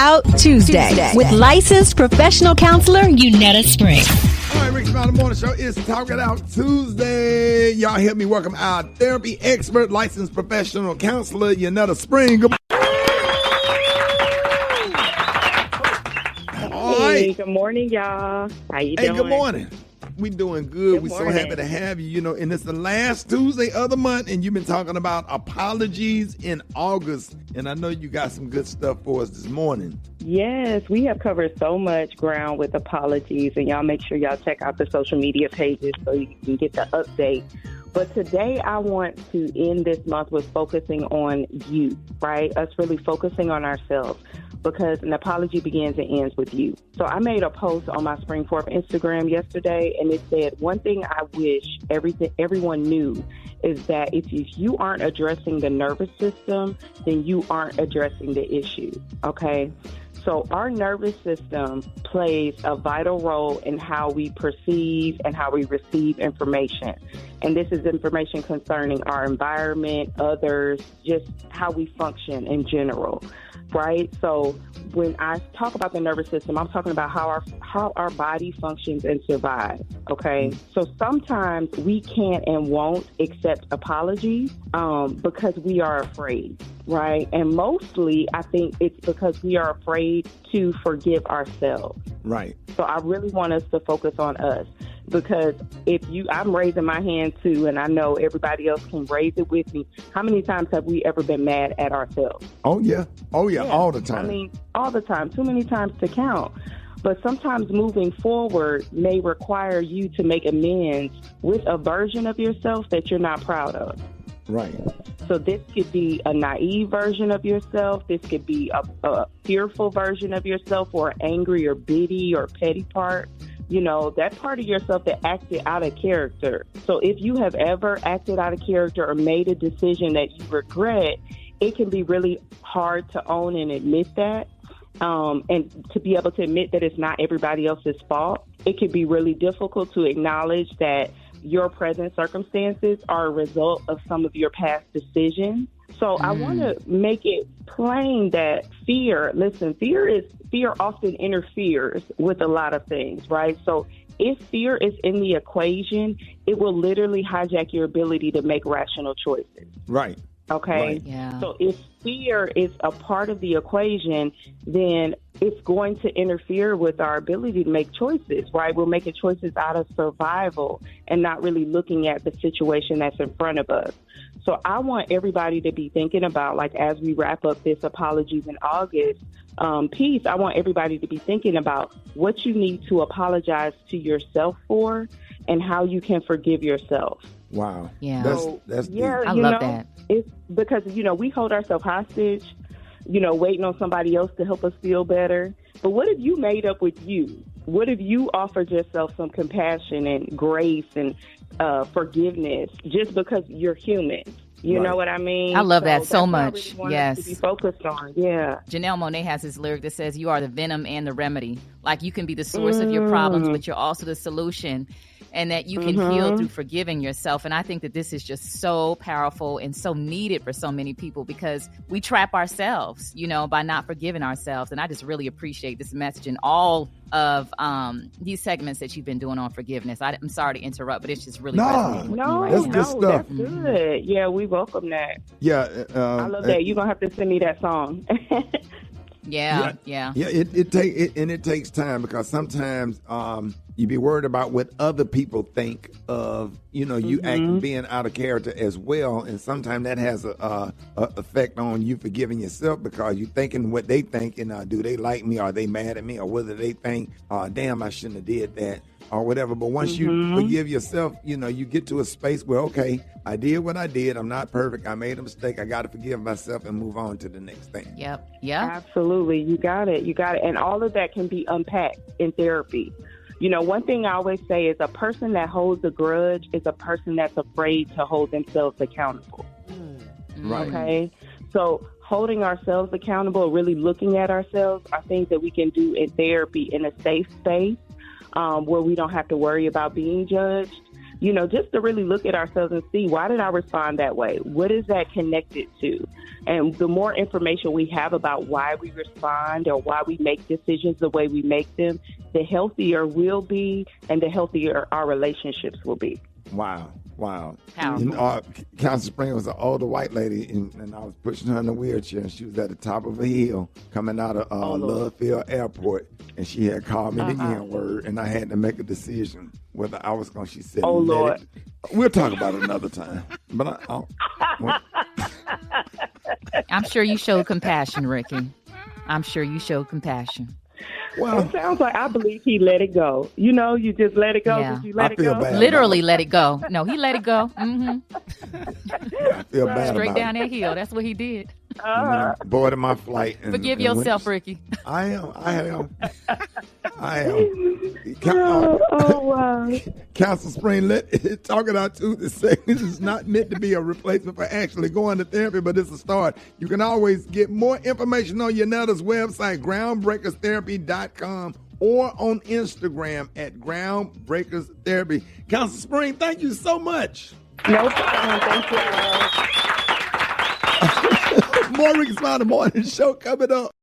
Out Tuesday with licensed professional counselor Unetta Spring. All right, Rickey Smiley Morning Show is Talk It Out Tuesday. Y'all help me welcome our therapy expert, licensed professional counselor Unetta Spring. Good Hey, good morning, y'all. How you doing? Hey, good morning. We doing good. We're so morning. happy to have you. You know, and it's the last Tuesday of the month, and you've been talking about apologies in August. And I know you got some good stuff for us this morning. Yes, we have covered so much ground with apologies, and y'all make sure y'all check out the social media pages so you can get the update. But today I want to end this month with focusing on you, right? Us really focusing on ourselves, because an apology begins and ends with you. So I made a post on my Spring Forth Instagram yesterday, and it said, one thing I wish everyone knew is that if you aren't addressing the nervous system, then you aren't addressing the issue, okay? So our nervous system plays a vital role in how we perceive and how we receive information. And this is information concerning our environment, others, just how we function in general, right? So when I talk about the nervous system, I'm talking about how our body functions and survives, okay? So sometimes we can't and won't accept apologies because we are afraid, right? And mostly I think it's because we are afraid to forgive ourselves. Right. So I really want us to focus on us. Because I'm raising my hand too, and I know everybody else can raise it with me. How many times have we ever been mad at ourselves? Oh, yeah, all the time. I mean, all the time, too many times to count. But sometimes moving forward may require you to make amends with a version of yourself that you're not proud of. Right. So this could be a naive version of yourself. This could be a fearful version of yourself, or angry or bitty or petty part. You know, that part of yourself that acted out of character. So if you have ever acted out of character or made a decision that you regret, it can be really hard to own and admit that. And to be able to admit that it's not everybody else's fault. It can be really difficult to acknowledge that your present circumstances are a result of some of your past decisions. So I want to make it plain that fear often interferes with a lot of things, right? So if fear is in the equation, it will literally hijack your ability to make rational choices. Right. Okay? Right. Yeah. So if fear is a part of the equation, then it's going to interfere with our ability to make choices, right? We're making choices out of survival and not really looking at the situation that's in front of us. So I want everybody to be thinking about, like, as we wrap up this Apologies in August piece, I want everybody to be thinking about what you need to apologize to yourself for and how you can forgive yourself. Wow. Yeah. That's deep. I love that. It's because, we hold ourselves hostage, waiting on somebody else to help us feel better. But what if you made up with you? What if you offered yourself some compassion and grace and forgiveness just because you're human? You know what I mean? I love that so that's what I much. really want Yes. us to be focused on. Yeah. Janelle Monáe has this lyric that says, you are the venom and the remedy. Like, you can be the source of your problems, but you're also the solution. And that you can heal through forgiving yourself. And I think that this is just so powerful and so needed for so many people, because we trap ourselves, by not forgiving ourselves. And I just really appreciate this message in all of these segments that you've been doing on forgiveness. I'm sorry to interrupt, but it's just really resonating with me right that's now. good stuff. That's good. Yeah, we welcome that. Yeah. I love that. You're going to have to send me that song. Yeah. It takes time, because sometimes you be worried about what other people think of, you being out of character as well, and sometimes that has a effect on you forgiving yourself, because you thinking what they think, and do they like me? Are they mad at me? Or whether they think, damn, I shouldn't have did that, or whatever. But once you forgive yourself, you get to a space where, okay, I did what I did. I'm not perfect. I made a mistake. I got to forgive myself and move on to the next thing. Yep. Absolutely. You got it. And all of that can be unpacked in therapy. One thing I always say is a person that holds a grudge is a person that's afraid to hold themselves accountable. Right. Okay? So holding ourselves accountable, really looking at ourselves, are things that we can do in therapy in a safe space where we don't have to worry about being judged. just to really look at ourselves and see, why did I respond that way? What is that connected to? And the more information we have about why we respond or why we make decisions the way we make them, the healthier we'll be and the healthier our relationships will be. Wow. Powerful. Council Spring was an older white lady, and I was pushing her in a wheelchair, and she was at the top of a hill coming out of Love Field Airport, and she had called me the N-word, and I had to make a decision whether I was going to, she said, Lord. We'll talk about it another time. But I'm sure you showed compassion, Rickey. I'm sure you showed compassion. Well, it sounds like I believe he let it go. You just let it go. Yeah. Did you let I it feel go? bad. Literally let it go. No, he let it go. I feel bad Straight about down it. that hill. That's what he did. Boarded my flight. Forgive yourself, Rickey. I am. Wow. Council Spring, talking out to the segment is not meant to be a replacement for actually going to therapy, but it's a start. You can always get more information on Yanetta's website, groundbreakerstherapy.com, or on Instagram at groundbreakerstherapy. Council Spring, thank you so much. No problem. Thank you. More Rickey Smiley Morning Show coming up.